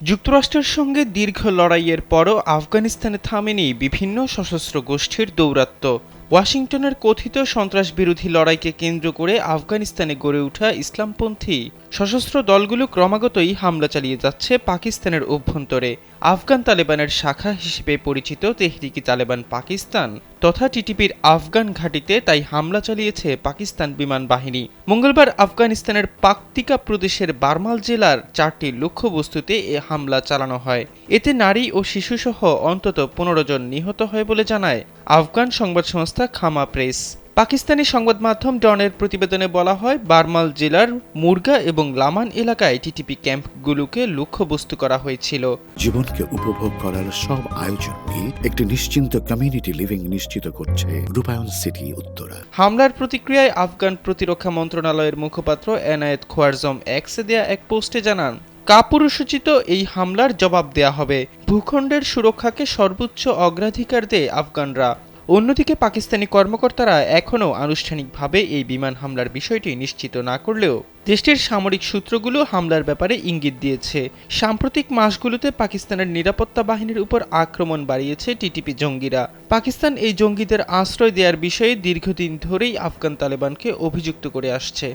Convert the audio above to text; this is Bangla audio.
যুক্তরাষ্ট্রের সঙ্গে দীর্ঘ লড়াইয়ের পরও আফগানিস্তানে থামেনি বিভিন্ন সশস্ত্র গোষ্ঠীর দৌরাত্ম্য। ওয়াশিংটনের কথিত সন্ত্রাসবিরোধী লড়াইকে কেন্দ্র করে আফগানিস্তানে গড়ে ওঠা ইসলামপন্থী সশস্ত্র দলগুলো ক্রমাগতই হামলা চালিয়ে যাচ্ছে পাকিস্তানের অভ্যন্তরে। আফগান তালেবানের শাখা হিসেবে পরিচিত তেহরিকি তালেবান পাকিস্তান তথা টিটিপির আফগান ঘাঁটিতে তাই হামলা চালিয়েছে পাকিস্তান বিমান বাহিনী। মঙ্গলবার আফগানিস্তানের পাকতিকা প্রদেশের বারমাল জেলার 4টি লক্ষ্যবস্তুতে এ হামলা চালানো হয়। এতে নারী ও শিশুসহ অন্তত 15 জন নিহত হয় বলে জানায় আফগান সংবাদ সংস্থা খামা প্রেস। পাকিস্তানি সংবাদ মাধ্যম ডনের প্রতিবেদনে বলা হয়, বারমাল জেলার মুরগা এবং লামান এলাকায় টিটিপি ক্যাম্পগুলোকে লক্ষ্যবস্তু করা হয়েছিল। জীবনকে উপভোগ করার সব আয়োজন নিয়ে একটি নিশ্চিন্ত কমিউনিটি লিভিং নিশ্চিত করছে রূপায়ণ সিটি উত্তরা। হামলার প্রতিক্রিয়ায় আফগান প্রতিরক্ষা মন্ত্রণালয়ের মুখপাত্র এনায়েত খোয়ারজম এক্সে দেয়া এক পোস্টে জানান, কাপুরুষোচিত এই হামলার জবাব দেয়া হবে। ভূখণ্ডের সুরক্ষাকে সর্বোচ্চ অগ্রাধিকার দেয় আফগানরা। অন্যদিকে পাকিস্তানি কর্মকর্তারা এখনও আনুষ্ঠানিকভাবে এই বিমান হামলার বিষয়টি নিশ্চিত না করলেও দেশটির সামরিক সূত্রগুলো হামলার ব্যাপারে ইঙ্গিত দিয়েছে। সাম্প্রতিক মাসগুলোতে পাকিস্তানের নিরাপত্তা বাহিনীর উপর আক্রমণ বাড়িয়েছে টিটিপি জঙ্গিরা। পাকিস্তান এই জঙ্গিদের আশ্রয় দেওয়ার বিষয়ে দীর্ঘদিন ধরেই আফগান তালেবানকে অভিযুক্ত করে আসছে।